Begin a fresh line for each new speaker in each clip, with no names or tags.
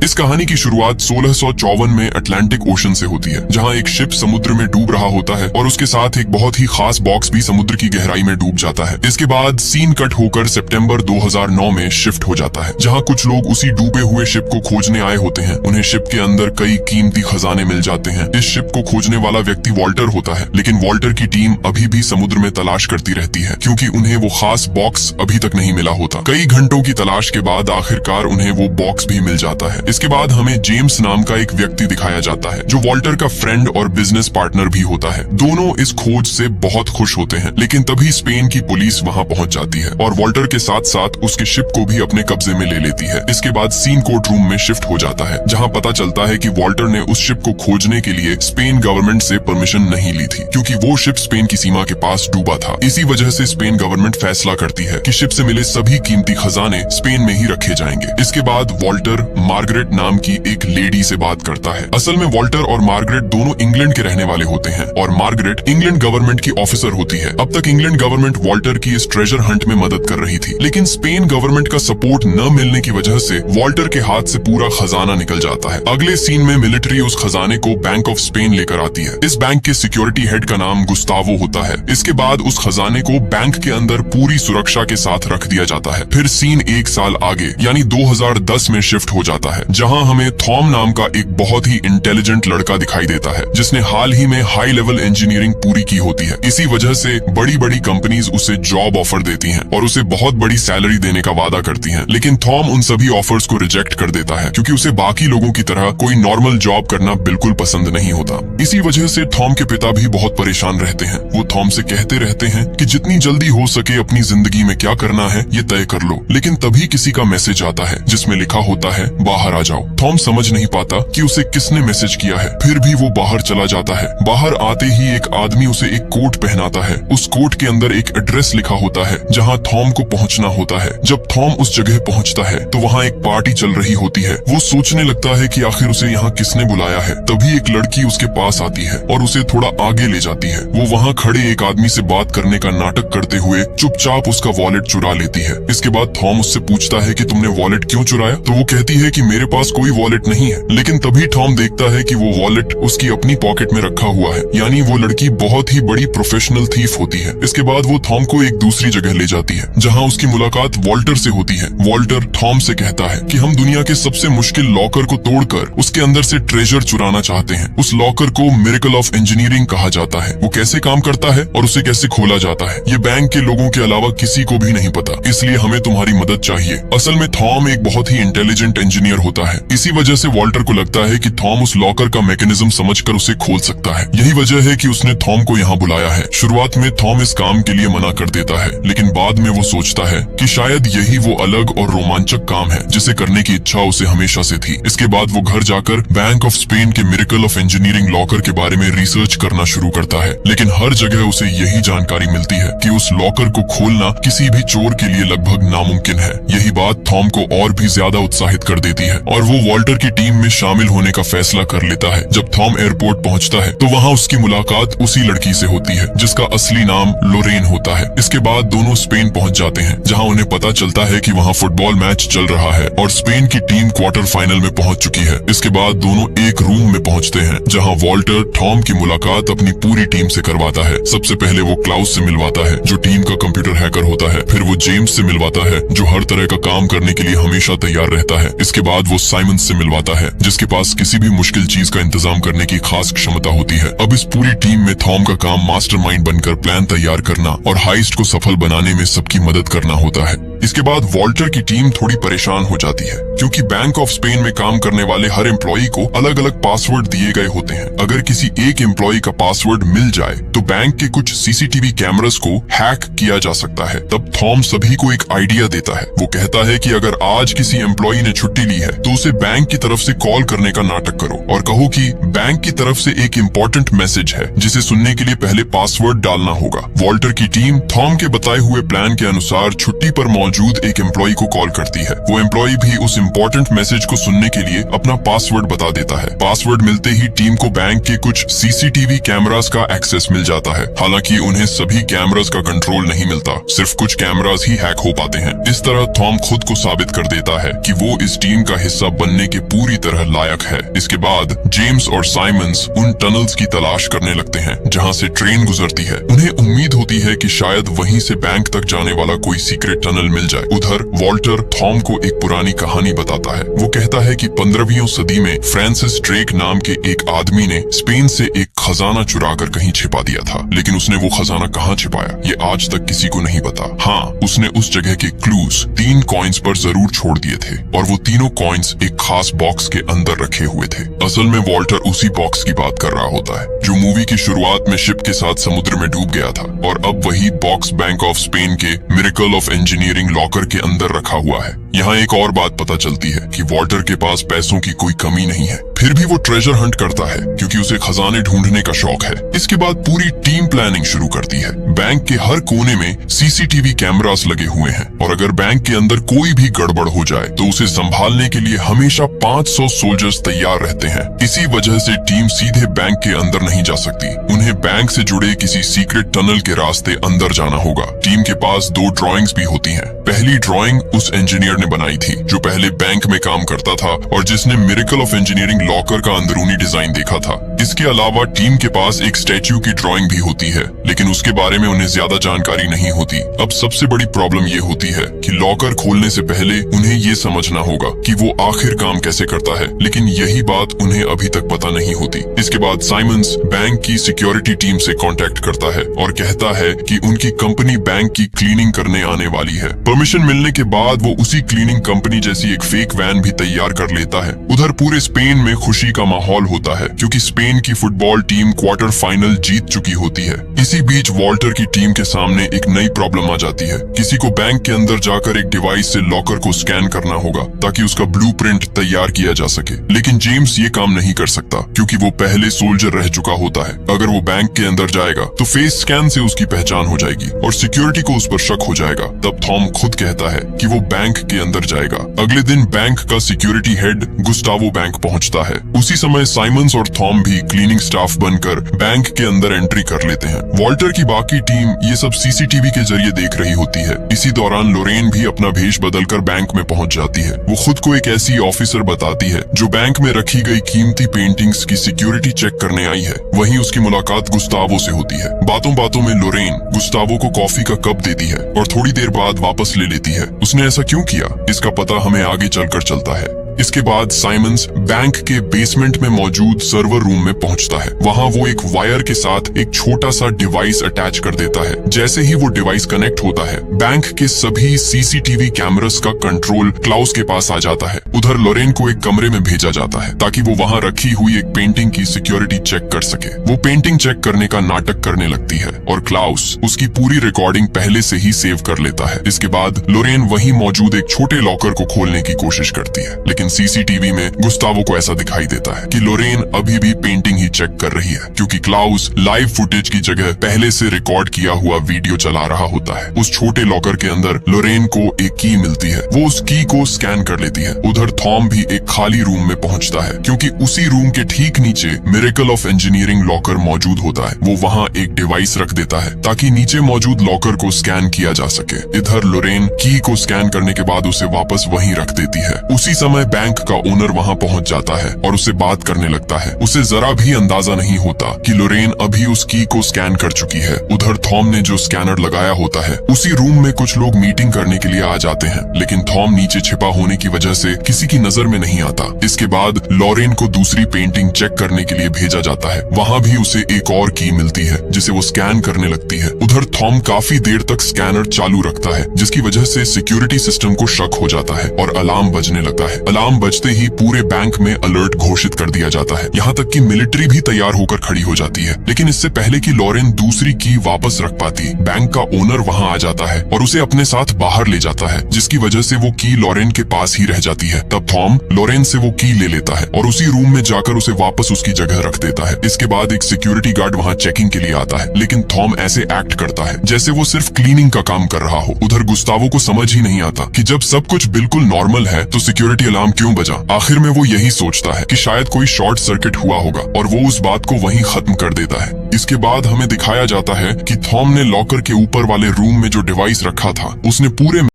इस कहानी की शुरुआत 1654 में अटलांटिक ओशन से होती है, जहां एक शिप समुद्र में डूब रहा होता है और उसके साथ एक बहुत ही खास बॉक्स भी समुद्र की गहराई में डूब जाता है। इसके बाद सीन कट होकर सितंबर 2009 में शिफ्ट हो जाता है, जहां कुछ लोग उसी डूबे हुए शिप को खोजने आए होते हैं। उन्हें शिप के अंदर कई कीमती खजाने मिल जाते हैं। इस शिप को खोजने वाला व्यक्ति वॉल्टर होता है, लेकिन वॉल्टर की टीम अभी भी समुद्र में तलाश करती रहती है, क्योंकि उन्हें वो खास बॉक्स अभी तक नहीं मिला होता। कई घंटों की तलाश के बाद आखिरकार उन्हें वो बॉक्स भी मिल जाता है। इसके बाद हमें जेम्स नाम का एक व्यक्ति दिखाया जाता है, जो वॉल्टर का फ्रेंड और बिजनेस पार्टनर भी होता है। दोनों इस खोज से बहुत खुश होते हैं, लेकिन तभी स्पेन की पुलिस वहां पहुंच जाती है और वॉल्टर के साथ साथ उसके शिप को भी अपने कब्जे में ले लेती है। इसके बाद सीन कोर्ट रूम में शिफ्ट हो जाता है, जहां पता चलता है कि वॉल्टर ने उस शिप को खोजने के लिए स्पेन गवर्नमेंट से परमिशन नहीं ली थी, क्योंकि वो शिप स्पेन की सीमा के पास डूबा था। इसी वजह से स्पेन गवर्नमेंट फैसला करती है कि शिप से मिले सभी कीमती खजाने स्पेन में ही रखे जाएंगे। इसके बाद वॉल्टर मार्गरेट नाम की एक लेडी से बात करता है। असल में वॉल्टर और मार्गरेट दोनों इंग्लैंड के रहने वाले होते हैं और मार्गरेट इंग्लैंड गवर्नमेंट की ऑफिसर होती है। अब तक इंग्लैंड गवर्नमेंट वॉल्टर की इस ट्रेजर हंट में मदद कर रही थी, लेकिन स्पेन गवर्नमेंट का सपोर्ट न मिलने की वजह से वॉल्टर के हाथ से पूरा खजाना निकल जाता है। अगले सीन में मिलिट्री उस खजाने को बैंक ऑफ स्पेन लेकर आती है। इस बैंक के सिक्योरिटी हेड का नाम गुस्तावो होता है। इसके बाद उस खजाने को बैंक के अंदर पूरी सुरक्षा के साथ रख दिया जाता है। फिर सीन एक साल आगे यानी 2010 में शिफ्ट हो जाता है, जहां हमें थॉम नाम का एक बहुत ही इंटेलिजेंट लड़का दिखाई देता है, जिसने हाल ही में हाई लेवल इंजीनियरिंग पूरी की होती है। इसी वजह से बड़ी बड़ी कंपनीज उसे जॉब ऑफर देती हैं और उसे बहुत बड़ी सैलरी देने का वादा करती हैं, लेकिन थॉम उन सभी ऑफर्स को रिजेक्ट कर देता है, क्योंकि उसे बाकी लोगों की तरह कोई नॉर्मल जॉब करना बिल्कुल पसंद नहीं होता। इसी वजह से थॉम के पिता भी बहुत परेशान रहते हैं। वो थॉम से कहते रहते हैं कि जितनी जल्दी हो सके अपनी जिंदगी में क्या करना है ये तय कर लो, लेकिन तभी किसी का मैसेज आता है जिसमें लिखा होता है बाहर आ जाओ। थॉम समझ नहीं पाता कि उसे किसने मैसेज किया है, फिर भी वो बाहर चला जाता है। बाहर आते ही एक आदमी उसे एक कोट पहनाता है। उस कोट के अंदर एक एड्रेस लिखा होता है जहां थॉम को पहुंचना होता है। जब थॉम उस जगह पहुंचता है तो वहां एक पार्टी चल रही होती है। वो सोचने लगता है कि आखिर उसे यहाँ किसने बुलाया है। तभी एक लड़की उसके पास आती है और उसे थोड़ा आगे ले जाती है। वो वहाँ खड़े एक आदमी से बात करने का नाटक करते हुए चुपचाप उसका वॉलेट चुरा लेती है। इसके बाद थॉम उससे पूछता है कि तुमने वॉलेट क्यों चुराया? तो वो कहती है कि मेरे पास कोई वॉलेट नहीं है। लेकिन तभी थॉम देखता है कि वो वॉलेट उसकी अपनी पॉकेट में रखा हुआ है, यानी वो लड़की बहुत ही बड़ी प्रोफेशनल थीफ होती है। इसके बाद वो थॉम को एक दूसरी जगह ले जाती है, जहाँ उसकी मुलाकात वॉल्टर से होती है। वॉल्टर थॉम से कहता है कि हम दुनिया के सबसे मुश्किल लॉकर को तोड़कर उसके अंदर से ट्रेजर चुराना चाहते हैं। उस लॉकर को मिरेकल ऑफ इंजीनियरिंग कहा जाता है। वो कैसे काम करता है और उसे कैसे खोला जाता है ये बैंक के लोगों के अलावा किसी को भी नहीं पता, इसलिए हमें तुम्हारी मदद चाहिए। असल में थॉम एक बहुत ही इंटेलिजेंट इंजीनियर होता है। इसी वजह से वॉल्टर को लगता है कि थॉम उस लॉकर का मैकेनिज्म समझकर उसे खोल सकता है। यही वजह है कि उसने थॉम को यहाँ बुलाया है। शुरुआत में थॉम इस काम के लिए मना कर देता है, लेकिन बाद में वो सोचता है कि शायद यही वो अलग और रोमांचक काम है जिसे करने की इच्छा उसे हमेशा से थी। इसके बाद वो घर जाकर बैंक ऑफ स्पेन के मिरेकल ऑफ इंजीनियरिंग लॉकर के बारे में रिसर्च करना शुरू करता है, लेकिन हर जगह उसे यही जानकारी मिलती है कि उस लॉकर को खोलना किसी भी चोर के लिए लगभग नामुमकिन है। यही बात थॉम को और भी ज्यादा उत्साहित कर देती है और वो वॉल्टर की टीम में शामिल होने का फैसला कर लेता है। जब थॉम एयरपोर्ट पहुंचता है तो वहाँ उसकी मुलाकात उसी लड़की से होती है जिसका असली नाम लोरेन होता है। इसके बाद दोनों स्पेन पहुंच जाते हैं, जहाँ उन्हें पता चलता है कि वहाँ फुटबॉल मैच चल रहा है और स्पेन की टीम क्वार्टर फाइनल में पहुंच चुकी है। इसके बाद दोनों एक रूम में पहुंचते हैं, जहाँ वॉल्टर थॉम की मुलाकात अपनी पूरी टीम से करवाता है। सबसे पहले वो क्लाउस से मिलवाता है, जो टीम का कंप्यूटर हैकर होता है। फिर वो जेम्स से मिलवाता है, जो हर तरह का काम करने के लिए हमेशा तैयार रहता है। इसके बाद वो साइमन से मिलवाता है, जिसके पास किसी भी मुश्किल चीज का इंतजाम करने की खास क्षमता होती है। अब इस पूरी टीम में थॉम का काम मास्टरमाइंड बनकर प्लान तैयार करना और हाइस्ट को सफल बनाने में सबकी मदद करना होता है। इसके बाद वॉल्टर की टीम थोड़ी परेशान हो जाती है, क्योंकि बैंक ऑफ स्पेन में काम करने वाले हर एम्प्लॉई को अलग अलग पासवर्ड दिए गए होते हैं। अगर किसी एक एम्प्लॉई का पासवर्ड मिल जाए तो बैंक के कुछ सीसीटीवी कैमरास को हैक किया जा सकता है। तब थॉम सभी को एक आइडिया देता है। वो कहता है कि अगर आज किसी एम्प्लॉई ने छुट्टी ली है तो उसे बैंक की तरफ से कॉल करने का नाटक करो और कहो कि बैंक की तरफ से एक इम्पोर्टेंट मैसेज है, जिसे सुनने के लिए पहले पासवर्ड डालना होगा। वॉल्टर की टीम थॉम के बताए हुए प्लान के अनुसार छुट्टी पर मौजूद मौजूद एक एम्प्लॉय को कॉल करती है। वो एम्प्लॉय भी उस इम्पोर्टेंट मैसेज को सुनने के लिए अपना पासवर्ड बता देता है। पासवर्ड मिलते ही टीम को बैंक के कुछ सीसीटीवी कैमरास का एक्सेस मिल जाता है। हालांकि उन्हें सभी कैमरास का कंट्रोल नहीं मिलता, सिर्फ कुछ कैमरास ही हैक हो पाते हैं। इस तरह थॉम खुद को साबित कर देता है कि वो इस टीम का हिस्सा बनने के पूरी तरह लायक है। इसके बाद जेम्स और साइमंस उन टनल्स की तलाश करने लगते हैं जहां से ट्रेन गुजरती है। उन्हें उम्मीद होती है कि शायद वहीं से बैंक तक जाने वाला कोई सीक्रेट टनल मिल जाए। उधर वॉल्टर थॉम को एक पुरानी कहानी बताता है। वो कहता है कि 15वीं सदी में फ्रांसिस ड्रेक नाम के एक आदमी ने स्पेन से एक खजाना चुराकर कहीं छिपा दिया था, लेकिन उसने वो खजाना कहाँ छिपाया ये आज तक किसी को नहीं पता। हाँ, उसने उस जगह के क्लूज 3 कॉइन्स पर जरूर छोड़ दिए थे और वो तीनों कॉइन्स एक खास बॉक्स के अंदर रखे हुए थे। असल में वॉल्टर उसी बॉक्स की बात कर रहा होता है जो मूवी की शुरुआत में शिप के साथ समुद्र में डूब गया था, और अब वही बॉक्स बैंक ऑफ स्पेन के मिरेकल ऑफ इंजीनियरिंग लॉकर के अंदर रखा हुआ है। यहाँ एक और बात पता चलती है कि वॉल्टर के पास पैसों की कोई कमी नहीं है, फिर भी वो ट्रेजर हंट करता है क्योंकि उसे खजाने ढूंढने का शौक है। इसके बाद पूरी टीम प्लानिंग शुरू करती है। बैंक के हर कोने में सीसीटीवी कैमरास लगे हुए हैं और अगर बैंक के अंदर कोई भी गड़बड़ हो जाए तो उसे संभालने के लिए हमेशा 500 सोल्जर्स तैयार रहते हैं। इसी वजह से टीम सीधे बैंक के अंदर नहीं जा सकती, उन्हें बैंक से जुड़े किसी सीक्रेट टनल के रास्ते अंदर जाना होगा। टीम के पास 2 ड्राइंग्स भी होती हैं। पहली ड्राइंग उस इंजीनियर ने बनाई थी जो पहले बैंक में काम करता था और जिसने मिरेकल ऑफ इंजीनियरिंग लॉकर का अंदरूनी डिजाइन देखा था। इसके अलावा टीम के पास एक स्टैच्यू की ड्राइंग भी होती है, लेकिन उसके बारे में उन्हें ज्यादा जानकारी नहीं होती। अब सबसे बड़ी प्रॉब्लम ये होती है कि लॉकर खोलने से पहले उन्हें ये समझना होगा कि वो आखिर काम कैसे करता है, लेकिन यही बात उन्हें अभी तक पता नहीं होती। इसके बाद साइमंस बैंक की सिक्योरिटी टीम से कांटेक्ट करता है और कहता है कि उनकी कंपनी बैंक की क्लीनिंग करने आने वाली है। परमिशन मिलने के बाद वो उसी क्लीनिंग कंपनी जैसी एक फेक वैन भी तैयार कर लेता है। उधर पूरे स्पेन में खुशी का माहौल होता है क्योंकि स्पेन की फुटबॉल टीम क्वार्टर फाइनल जीत चुकी होती है। इसी बीच वॉल्टर की टीम के सामने एक नई प्रॉब्लम आ जाती है। किसी को बैंक के अंदर जाकर एक डिवाइस से लॉकर को स्कैन करना होगा ताकि उसका ब्लूप्रिंट तैयार किया जा सके, लेकिन जेम्स ये काम नहीं कर सकता क्योंकि वो पहले सोल्जर रह चुका होता है। अगर वो बैंक के अंदर जाएगा तो फेस स्कैन से उसकी पहचान हो जाएगी और सिक्योरिटी को उस पर शक हो जाएगा। तब थॉम खुद कहता है कि वो बैंक के अंदर जाएगा। अगले दिन बैंक का सिक्योरिटी हेड गुस्टावो बैंक पहुंचता है। उसी समय साइमंस और थॉम भी क्लीनिंग स्टाफ बनकर बैंक के अंदर एंट्री कर लेते हैं। वॉल्टर की बाकी टीम ये सब सीसीटीवी के जरिए देख रही होती है। इसी दौरान लोरेन भी अपना भेष बदलकर बैंक में पहुंच जाती है। वो खुद को एक ऐसी ऑफिसर बताती है जो बैंक में रखी गई कीमती पेंटिंग्स की सिक्योरिटी चेक करने आई है। वहीं उसकी मुलाकात गुस्तावो से होती है। बातों बातों में लोरेन गुस्तावो को कॉफी का कप देती है और थोड़ी देर बाद वापस ले लेती है। उसने ऐसा क्यों किया इसका पता हमें आगे चलकर चलता है। इसके बाद साइमंस बैंक के बेसमेंट में मौजूद सर्वर रूम में पहुंचता है। वहां वो एक वायर के साथ एक छोटा सा डिवाइस अटैच कर देता है। जैसे ही वो डिवाइस कनेक्ट होता है, बैंक के सभी सीसीटीवी कैमरास का कंट्रोल क्लाउस के पास आ जाता है। उधर लोरेन को एक कमरे में भेजा जाता है ताकि वो वहां रखी हुई एक पेंटिंग की सिक्योरिटी चेक कर सके। वो पेंटिंग चेक करने का नाटक करने लगती है और क्लाउस उसकी पूरी रिकॉर्डिंग पहले से ही सेव कर लेता है। इसके बाद लोरेन वहीं मौजूद एक छोटे लॉकर को खोलने की कोशिश करती है, लेकिन सीसीटीवी में गुस्तावो को ऐसा दिखाई देता है कि लोरेन अभी भी पेंटिंग ही चेक कर रही है क्योंकि क्लाउस लाइव फुटेज की जगह पहले से रिकॉर्ड किया हुआ वीडियो चला रहा होता है। उस छोटे लॉकर के अंदर लोरेन को एक की मिलती है। वो उस की को स्कैन कर लेती है। उधर थॉम भी एक खाली रूम में पहुंचता है क्योंकि उसी रूम के ठीक नीचे मिरेकल ऑफ इंजीनियरिंग लॉकर मौजूद होता है। वो वहाँ एक डिवाइस रख देता है ताकि नीचे मौजूद लॉकर को स्कैन किया जा सके। इधर लोरेन की को स्कैन करने के बाद उसे वापस वहीं रख देती है। उसी समय बैंक का ओनर वहां पहुंच जाता है और उससे बात करने लगता है। उसे जरा भी अंदाजा नहीं होता कि लोरेन अभी उस की को स्कैन कर चुकी है। उधर थॉम ने जो स्कैनर लगाया होता है, उसी रूम में कुछ लोग मीटिंग करने के लिए आ जाते हैं, लेकिन थॉम नीचे छिपा होने की वजह से किसी की नजर में नहीं आता। इसके बाद लोरेन को दूसरी पेंटिंग चेक करने के लिए भेजा जाता है। वहाँ भी उसे एक और की मिलती है जिसे वो स्कैन करने लगती है। उधर थॉम काफी देर तक स्कैनर चालू रखता है जिसकी वजह से सिक्योरिटी सिस्टम को शक हो जाता है और अलार्म बजने लगता है। अलार्म बजते ही पूरे बैंक में अलर्ट घोषित कर दिया जाता है। यहाँ तक कि मिलिट्री भी तैयार होकर खड़ी हो जाती है। लेकिन इससे पहले कि लॉरेन दूसरी की वापस रख पाती, बैंक का ओनर वहाँ आ जाता है और उसे अपने साथ बाहर ले जाता है, जिसकी वजह से वो की लॉरेन के पास ही रह जाती है। तब थॉम लॉरेन से वो की ले लेता है और उसी रूम में जाकर उसे वापस उसकी जगह रख देता है। इसके बाद एक सिक्योरिटी गार्ड वहाँ चेकिंग के लिए आता है, लेकिन थॉम ऐसे एक्ट करता है जैसे वो सिर्फ क्लीनिंग का काम कर रहा हो। उधर गुस्तावो को समझ ही नहीं आता कि जब सब कुछ बिल्कुल नॉर्मल है तो सिक्योरिटी अलार्म क्यों बजा। आखिर में वो यही सोचता है कि शायद कोई शॉर्ट सर्किट हुआ होगा और वो उस बात को वहीं खत्म कर देता है। इसके बाद हमें दिखाया जाता है कि थॉम ने लॉकर के ऊपर वाले रूम में जो डिवाइस रखा था उसने पूरे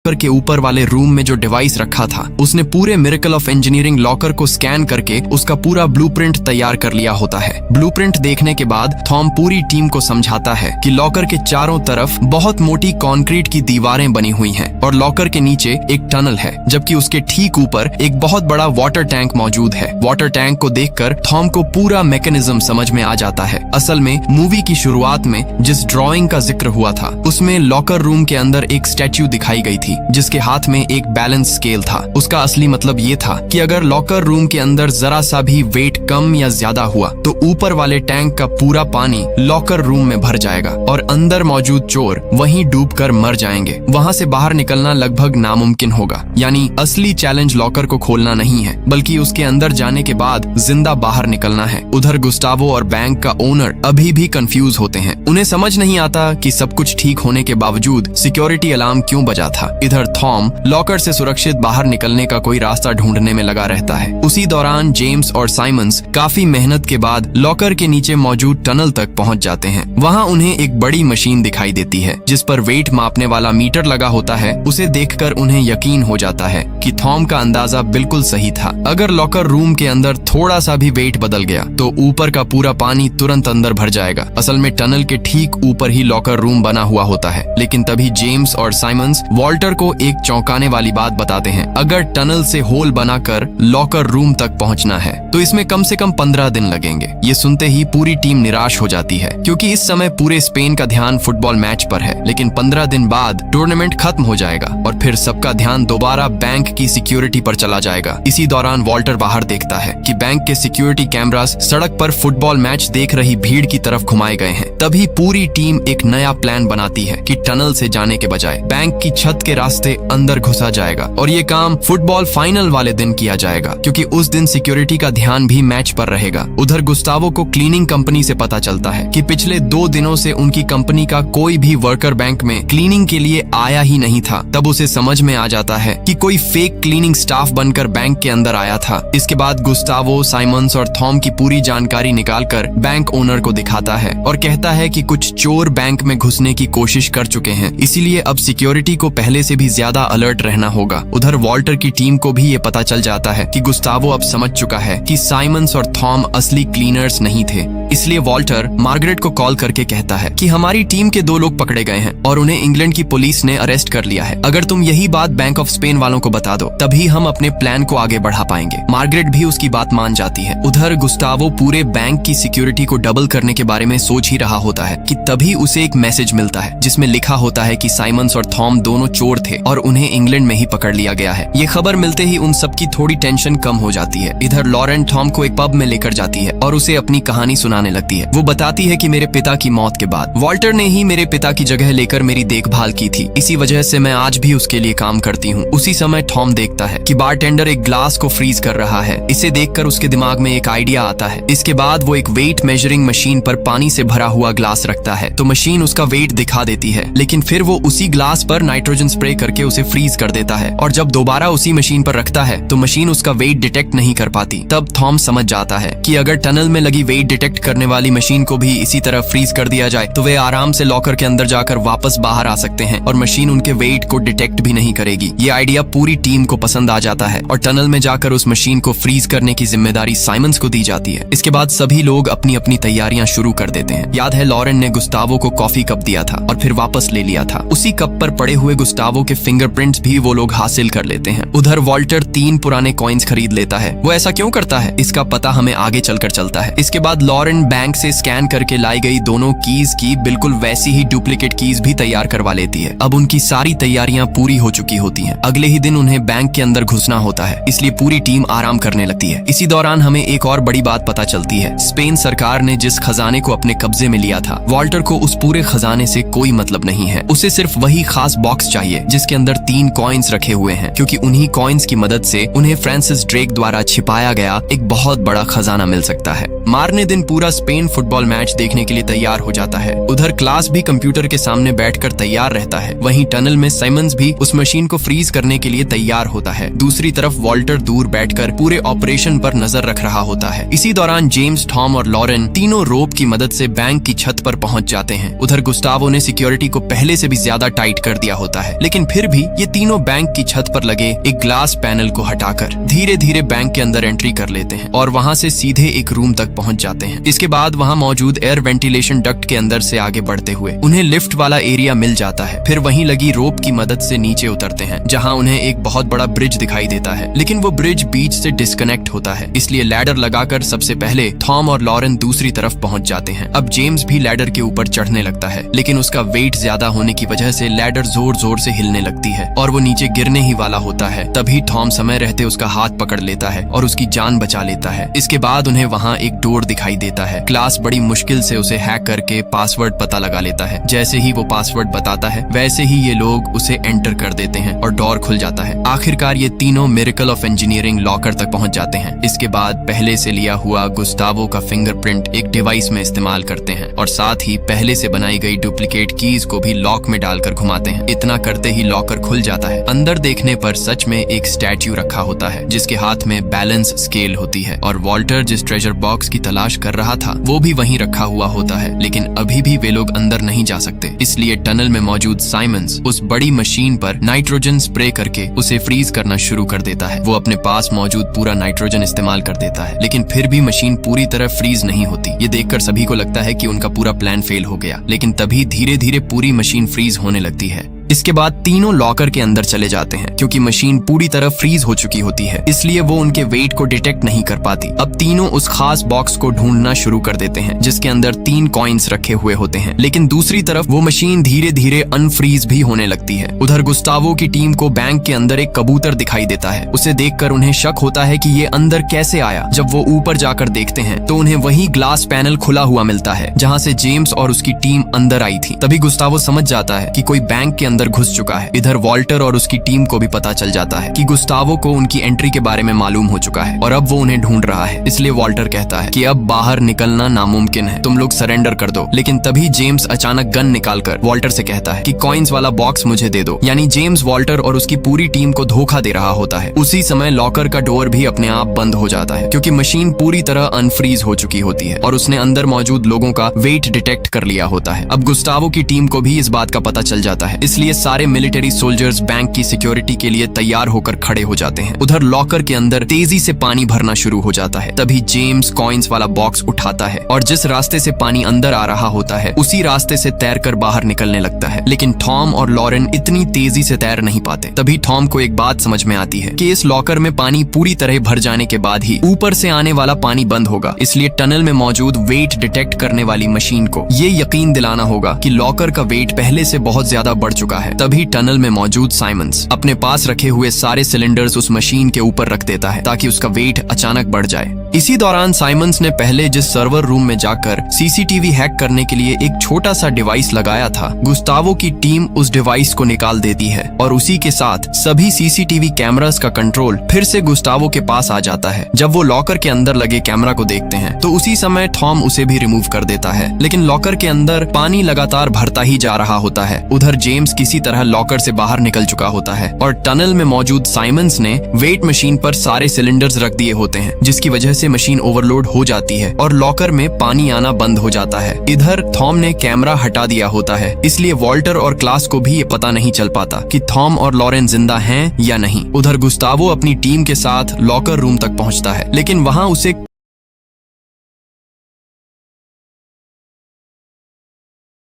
के ऊपर वाले रूम में जो डिवाइस रखा था उसने पूरे मिरेकल ऑफ इंजीनियरिंग लॉकर को स्कैन करके उसका पूरा ब्लूप्रिंट तैयार कर लिया होता है। ब्लूप्रिंट देखने के बाद थॉम पूरी टीम को समझाता है कि लॉकर के चारों तरफ बहुत मोटी कंक्रीट की दीवारें बनी हुई हैं और लॉकर के नीचे एक टनल है, जबकि उसके ठीक ऊपर एक बहुत बड़ा वाटर टैंक मौजूद है। वाटर टैंक को देखकर थॉम को पूरा मैकेनिज्म समझ में आ जाता है। असल में मूवी की शुरुआत में जिस ड्राइंग का जिक्र हुआ था उसमें लॉकर रूम के अंदर एक स्टैच्यू दिखाई गई थी जिसके हाथ में एक बैलेंस स्केल था। उसका असली मतलब ये था कि अगर लॉकर रूम के अंदर जरा सा भी वेट कम या ज्यादा हुआ तो ऊपर वाले टैंक का पूरा पानी लॉकर रूम में भर जाएगा और अंदर मौजूद चोर वहीं डूबकर मर जाएंगे। वहां से बाहर निकलना लगभग नामुमकिन होगा। यानी असली चैलेंज लॉकर को खोलना नहीं है, बल्कि उसके अंदर जाने के बाद जिंदा बाहर निकलना है। उधर गुस्तावो और बैंक का ओनर अभी भी कंफ्यूज होते हैं। उन्हें समझ नहीं आता कि सब कुछ ठीक होने के बावजूद सिक्योरिटी अलार्म क्यों बजा था। इधर थॉम लॉकर से सुरक्षित बाहर निकलने का कोई रास्ता ढूंढने में लगा रहता है। उसी दौरान जेम्स और साइमंस काफी मेहनत के बाद लॉकर के नीचे मौजूद टनल तक पहुंच जाते हैं। वहां उन्हें एक बड़ी मशीन दिखाई देती है जिस पर वेट मापने वाला मीटर लगा होता है। उसे देखकर उन्हें यकीन हो जाता है कि थॉम का अंदाजा बिल्कुल सही था। अगर लॉकर रूम के अंदर थोड़ा सा भी वेट बदल गया तो ऊपर का पूरा पानी तुरंत अंदर भर जाएगा। असल में टनल के ठीक ऊपर ही लॉकर रूम बना हुआ होता है। लेकिन तभी जेम्स और साइमंस वॉल्टर को एक चौंकाने वाली बात बताते हैं। अगर टनल से होल बनाकर लॉकर रूम तक पहुंचना है तो इसमें कम से कम 15 दिन लगेंगे। ये सुनते ही पूरी टीम निराश हो जाती है, क्योंकि इस समय पूरे स्पेन का ध्यान फुटबॉल मैच पर है। लेकिन 15 दिन बाद टूर्नामेंट खत्म हो जाएगा और फिर सबका ध्यान दोबारा बैंक की सिक्योरिटी पर चला जाएगा। इसी दौरान वॉल्टर बाहर देखता है कि बैंक के सिक्योरिटी कैमरास सड़क पर फुटबॉल मैच देख रही भीड़ की तरफ घुमाए गए हैं। तभी पूरी टीम एक नया प्लान बनाती है कि टनल से जाने के बजाय बैंक की छत के रास्ते अंदर घुसा जाएगा और ये काम फुटबॉल फाइनल वाले दिन किया जाएगा, क्योंकि उस दिन सिक्योरिटी का ध्यान भी मैच पर रहेगा। उधर गुस्तावो को क्लीनिंग कंपनी से पता चलता है कि पिछले 2 दिनों से उनकी कंपनी का कोई भी वर्कर बैंक में क्लीनिंग के लिए आया ही नहीं था। तब उसे समझ में आ जाता है कि कोई फेक क्लीनिंग स्टाफ बनकर बैंक के अंदर आया था। इसके बाद गुस्तावो, साइमंस और थॉम की पूरी जानकारी निकालकर बैंक ओनर को दिखाता है और कहता है कि कुछ चोर बैंक में घुसने की कोशिश कर चुके हैं, इसीलिए अब सिक्योरिटी को पहले से भी ज्यादा अलर्ट रहना होगा। उधर वॉल्टर की टीम को भी ये पता चल जाता है कि गुस्तावो अब समझ चुका है कि साइमंस और थॉम असली क्लीनर्स नहीं थे। इसलिए वॉल्टर मार्गरेट को कॉल करके कहता है कि हमारी टीम के 2 लोग पकड़े गए हैं और उन्हें इंग्लैंड की पुलिस ने अरेस्ट कर लिया है। अगर तुम यही बात बैंक ऑफ स्पेन वालों को बता दो तभी हम अपने प्लान को आगे बढ़ा पाएंगे। मार्गरेट भी उसकी बात मान जाती है। उधर गुस्तावो पूरे बैंक की सिक्योरिटी को डबल करने के बारे में सोच ही रहा होता है कि तभी उसे एक मैसेज मिलता है जिसमें लिखा होता है कि साइमंस और थॉम दोनों चोर थे और उन्हें इंग्लैंड में ही पकड़ लिया गया है। ये खबर मिलते ही उन सबकी थोड़ी टेंशन कम हो जाती है। इधर लॉरेन थॉम को एक पब में लेकर जाती है और उसे अपनी कहानी सुनाने लगती है। वो बताती है कि मेरे पिता की मौत के बाद वॉल्टर ने ही मेरे पिता की जगह लेकर मेरी देखभाल की थी, इसी वजह से मैं आज भी उसके लिए काम करती हूँ। उसी समय थॉम देखता है कि बारटेंडर एक ग्लास को फ्रीज कर रहा है। इसे देखकर उसके दिमाग में एक आइडिया आता है। इसके बाद वो एक वेट मेजरिंग मशीन पर पानी से भरा हुआ ग्लास रखता है तो मशीन उसका वेट दिखा देती है, लेकिन फिर वो उसी ग्लास पर नाइट्रोजन स्प्रे करके उसे फ्रीज कर देता है और जब दोबारा उसी मशीन पर रखता है तो मशीन उसका वेट डिटेक्ट नहीं कर पाती। तब थॉम समझ जाता है कि अगर टनल में लगी वेट डिटेक्ट करने वाली मशीन को भी इसी तरह फ्रीज कर दिया जाए तो वे आराम से लॉकर के अंदर जाकर वापस बाहर आ सकते हैं और मशीन उनके वेट को डिटेक्ट भी नहीं करेगी। ये आइडिया पूरी टीम को पसंद आ जाता है और टनल में जाकर उस मशीन को फ्रीज करने की जिम्मेदारी साइमंस को दी जाती है। इसके बाद सभी लोग अपनी अपनी तैयारियां शुरू कर देते हैं। याद है लॉरेन ने गुस्तावो को कॉफी कप दिया था और फिर वापस ले लिया था। उसी कप पर पड़े हुए गुस्तावो गुस्तावो के फिंगरप्रिंट्स भी वो लोग हासिल कर लेते हैं। उधर वॉल्टर 3 पुराने कॉइन्स खरीद लेता है। वो ऐसा क्यों करता है इसका पता हमें आगे चलकर चलता है। इसके बाद लॉरेन बैंक से स्कैन करके लाई गई दोनों कीज की बिल्कुल वैसी ही डुप्लीकेट कीज भी तैयार करवा लेती है। अब उनकी सारी तैयारियां पूरी हो चुकी होती हैं। अगले ही दिन उन्हें बैंक के अंदर घुसना होता है, इसलिए पूरी टीम आराम करने लगती है। इसी दौरान हमें एक और बड़ी बात पता चलती है। स्पेन सरकार ने जिस खजाने को अपने कब्जे में लिया था, वॉल्टर को उस पूरे खजाने से कोई मतलब नहीं है। उसे सिर्फ वही खास बॉक्स चाहिए जिसके अंदर 3 कॉइन्स रखे हुए हैं, क्योंकि उन्हीं कॉइन्स की मदद से उन्हें फ्रांसिस ड्रेक द्वारा छिपाया गया एक बहुत बड़ा खजाना मिल सकता है। मारने दिन पूरा स्पेन फुटबॉल मैच देखने के लिए तैयार हो जाता है। उधर क्लास भी कंप्यूटर के सामने बैठकर तैयार रहता है। वहीं टनल में साइमंस भी उस मशीन को फ्रीज करने के लिए तैयार होता है। दूसरी तरफ वॉल्टर दूर बैठकर पूरे ऑपरेशन पर नजर रख रहा होता है। इसी दौरान जेम्स, टॉम और लॉरेन तीनों रोप की मदद से बैंक की छत पर पहुंच जाते हैं। उधर गुस्तावो ने सिक्योरिटी को पहले से भी ज्यादा टाइट कर दिया होता है, लेकिन फिर भी ये तीनों बैंक की छत पर लगे एक ग्लास पैनल को हटाकर धीरे धीरे बैंक के अंदर एंट्री कर लेते हैं और वहां से सीधे एक रूम तक पहुंच जाते हैं। इसके बाद वहां मौजूद एयर वेंटिलेशन डक्ट के अंदर से आगे बढ़ते हुए उन्हें लिफ्ट वाला एरिया मिल जाता है। फिर वहीं लगी रोप की मदद से नीचे उतरते हैं, जहां उन्हें एक बहुत बड़ा ब्रिज दिखाई देता है, लेकिन वो ब्रिज बीच से डिस्कनेक्ट होता है। इसलिए लैडर लगाकर सबसे पहले थॉम और लॉरेन दूसरी तरफ पहुंच जाते हैं। अब जेम्स भी लैडर के ऊपर चढ़ने लगता है, लेकिन उसका वेट ज्यादा होने की वजह से लैडर जोर जोर से हिलने लगती है और वो नीचे गिरने ही वाला होता है। तभी थॉम समय रहते उसका हाथ पकड़ लेता है और उसकी जान बचा लेता है। इसके बाद उन्हें वहाँ एक डोर दिखाई देता है। क्लास बड़ी मुश्किल से उसे हैक करके पासवर्ड पता लगा लेता है। जैसे ही वो पासवर्ड बताता है, वैसे ही ये लोग उसे एंटर कर देते हैं और डोर खुल जाता है। आखिरकार ये तीनों मिरेकल ऑफ इंजीनियरिंग लॉकर तक पहुंच जाते हैं। इसके बाद पहले से लिया हुआ गुस्तावो का फिंगरप्रिंट एक डिवाइस में इस्तेमाल करते हैं और साथ ही पहले से बनाई गई डुप्लीकेट कीज को भी लॉक में डालकर घुमाते हैं। इतना करते ही लॉकर खुल जाता है। अंदर देखने पर सच में एक स्टैच्यू रखा होता है, जिसके हाथ में बैलेंस स्केल होती है और वॉल्टर जिस ट्रेजर बॉक्स की तलाश कर रहा था वो भी वहीं रखा हुआ होता है। लेकिन अभी भी वे लोग अंदर नहीं जा सकते, इसलिए टनल में मौजूद साइमंस उस बड़ी मशीन पर नाइट्रोजन स्प्रे करके उसे फ्रीज करना शुरू कर देता है। वो अपने पास मौजूद पूरा नाइट्रोजन इस्तेमाल कर देता है, लेकिन फिर भी मशीन पूरी तरह फ्रीज नहीं होती। ये देखकर सभी को लगता है कि उनका पूरा प्लान फेल हो गया, लेकिन तभी धीरे धीरे पूरी मशीन फ्रीज होने लगती है। इसके बाद तीनों लॉकर के अंदर चले जाते हैं। क्योंकि मशीन पूरी तरह फ्रीज हो चुकी होती है, इसलिए वो उनके वेट को डिटेक्ट नहीं कर पाती। अब तीनों उस खास बॉक्स को ढूंढना शुरू कर देते हैं जिसके अंदर 3 कॉइन्स रखे हुए होते हैं, लेकिन दूसरी तरफ वो मशीन धीरे धीरे अनफ्रीज भी होने लगती है। उधर गुस्तावो की टीम को बैंक के अंदर एक कबूतर दिखाई देता है। उसे देखकर उन्हें शक होता है कि ये अंदर कैसे आया। जब वो ऊपर जाकर देखते हैं तो उन्हें वही ग्लास पैनल खुला हुआ मिलता है जहाँ से जेम्स और उसकी टीम अंदर आई थी। तभी गुस्तावो समझ जाता है कि कोई बैंक के अंदर घुस चुका है। इधर वॉल्टर और उसकी टीम को भी पता चल जाता है कि गुस्तावो को उनकी एंट्री के बारे में मालूम हो चुका है और अब वो उन्हें ढूंढ रहा है। इसलिए वॉल्टर कहता है कि अब बाहर निकलना नामुमकिन है, तुम लोग सरेंडर कर दो। लेकिन तभी जेम्स अचानक गन निकालकर वॉल्टर से कहता है कि कॉइन्स वाला बॉक्स मुझे दे दो। यानी जेम्स वॉल्टर और उसकी पूरी टीम को धोखा दे रहा होता है। उसी समय लॉकर का डोर भी अपने आप बंद हो जाता है, क्योंकि मशीन पूरी तरह अनफ्रीज हो चुकी होती है और उसने अंदर मौजूद लोगों का वेट डिटेक्ट कर लिया होता है। अब गुस्तावो की टीम को भी इस बात का पता चल जाता है, इसलिए सारे मिलिट्री सोल्जर्स बैंक की सिक्योरिटी के लिए तैयार होकर खड़े हो जाते हैं। उधर लॉकर के अंदर तेजी से पानी भरना शुरू हो जाता है। तभी जेम्स कॉइन्स वाला बॉक्स उठाता है और जिस रास्ते से पानी अंदर आ रहा होता है उसी रास्ते से तैरकर बाहर निकलने लगता है। लेकिन टॉम और लॉरेन इतनी तेजी से तैर नहीं पाते। तभी टॉम को एक बात समझ में आती है कि इस लॉकर में पानी पूरी तरह भर जाने के बाद ही ऊपर से आने वाला पानी बंद होगा। इसलिए टनल में मौजूद वेट डिटेक्ट करने वाली मशीन को ये यकीन दिलाना होगा कि लॉकर का वेट पहले से बहुत ज्यादा बढ़ चुका है। तभी टनल में मौजूद साइमंस अपने पास रखे हुए सारे सिलेंडर्स उस मशीन के ऊपर रख देता है ताकि उसका वेट अचानक बढ़ जाए। इसी दौरान साइमंस ने पहले जिस सर्वर रूम में जाकर सीसीटीवी हैक करने के लिए एक छोटा सा डिवाइस लगाया था, गुस्तावो की टीम उस डिवाइस को निकाल देती है और उसी के साथ सभी सीसीटीवी कैमरास का कंट्रोल फिर से गुस्तावो के पास आ जाता है। जब वो लॉकर के अंदर लगे कैमरा को देखते हैं तो उसी समय टॉम उसे भी रिमूव कर देता है, लेकिन लॉकर के अंदर पानी लगातार भरता ही जा रहा होता है। उधर जेम्स किसी तरह लॉकर से बाहर निकल चुका होता है और टनल में मौजूद साइमंस ने वेट मशीन पर सारे सिलेंडर्स रख दिए होते हैं, जिसकी वजह से मशीन ओवरलोड हो जाती है और लॉकर में पानी आना बंद हो जाता है। इधर थॉम ने कैमरा हटा दिया होता है, इसलिए वॉल्टर और क्लास को भी ये पता नहीं चल पाता कि थॉम और लॉरेन जिंदा हैं या नहीं। उधर गुस्तावो अपनी टीम के साथ लॉकर रूम तक पहुंचता है, लेकिन वहां उसे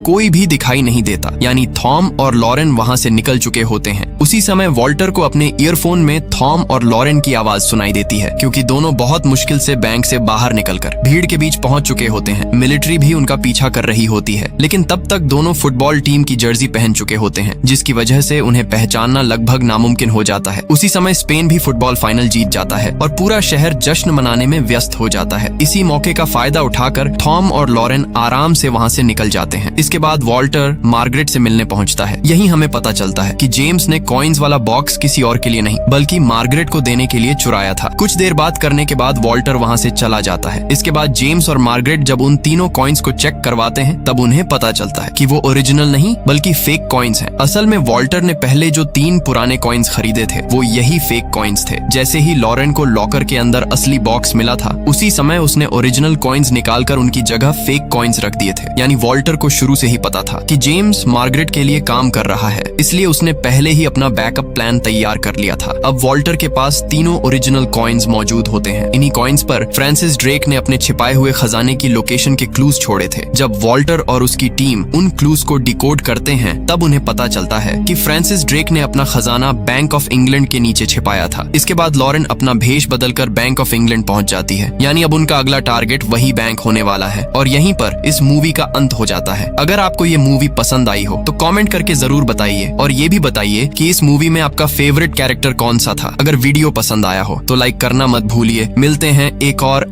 कोई भी दिखाई नहीं देता, यानी थॉम और लॉरेन वहां से निकल चुके होते हैं। उसी समय वॉल्टर को अपने ईयरफोन में थॉम और लॉरेन की आवाज सुनाई देती है, क्योंकि दोनों बहुत मुश्किल से बैंक से बाहर निकलकर भीड़ के बीच पहुंच चुके होते हैं। मिलिट्री भी उनका पीछा कर रही होती है, लेकिन तब तक दोनों फुटबॉल टीम की जर्सी पहन चुके होते हैं, जिसकी वजह से उन्हें पहचानना लगभग नामुमकिन हो जाता है। उसी समय स्पेन भी फुटबॉल फाइनल जीत जाता है और पूरा शहर जश्न मनाने में व्यस्त हो जाता है। इसी मौके का फायदा उठाकर थॉम और लॉरेन आराम से वहां से निकल जाते हैं। इसके बाद वॉल्टर मार्गरेट से मिलने पहुंचता है। यही हमें पता चलता है कि जेम्स ने कॉइन्स वाला बॉक्स किसी और के लिए नहीं बल्कि मार्गरेट को देने के लिए चुराया था। कुछ देर बात करने के बाद वॉल्टर वहां से चला जाता है। इसके बाद जेम्स और मार्गरेट जब उन तीनों कॉइन्स को चेक करवाते हैं, तब उन्हें पता चलता है कि वो ओरिजिनल नहीं बल्कि फेक कॉइन्स हैं। असल में वॉल्टर ने पहले जो 3 पुराने कॉइन्स खरीदे थे, वो यही फेक कॉइन्स थे। जैसे ही लॉरेन को लॉकर के अंदर असली बॉक्स मिला था, उसी समय उसने ओरिजिनल कॉइन्स निकालकर उनकी जगह फेक कॉइन्स रख दिए थे। यानी वॉल्टर को शुरू से ही पता था कि जेम्स मार्गरेट के लिए काम कर रहा है, इसलिए उसने पहले ही अपना बैकअप प्लान तैयार कर लिया था। अब वॉल्टर के पास तीनों ओरिजिनल कॉइन्स मौजूद होते हैं। इन्हीं कॉइन्स पर फ्रांसिस ड्रेक ने अपने छिपाए हुए खजाने की लोकेशन के क्लूज छोड़े थे। जब वॉल्टर और उसकी टीम उन क्लूज को डिकोड करते हैं, तब उन्हें पता चलता है कि फ्रांसिस ड्रेक ने अपना खजाना बैंक ऑफ इंग्लैंड के नीचे छिपाया था। इसके बाद लॉरेन अपना भेष बदलकर बैंक ऑफ इंग्लैंड पहुंच जाती है, यानी अब उनका अगला टारगेट वही बैंक होने वाला है। और यहीं पर इस मूवी का अंत हो जाता है। अगर आपको ये मूवी पसंद आई हो तो कमेंट करके जरूर बताइए, और ये भी बताइए कि इस मूवी में आपका फेवरेट कैरेक्टर कौन सा था। अगर वीडियो पसंद आया हो तो लाइक करना मत भूलिए। मिलते हैं एक और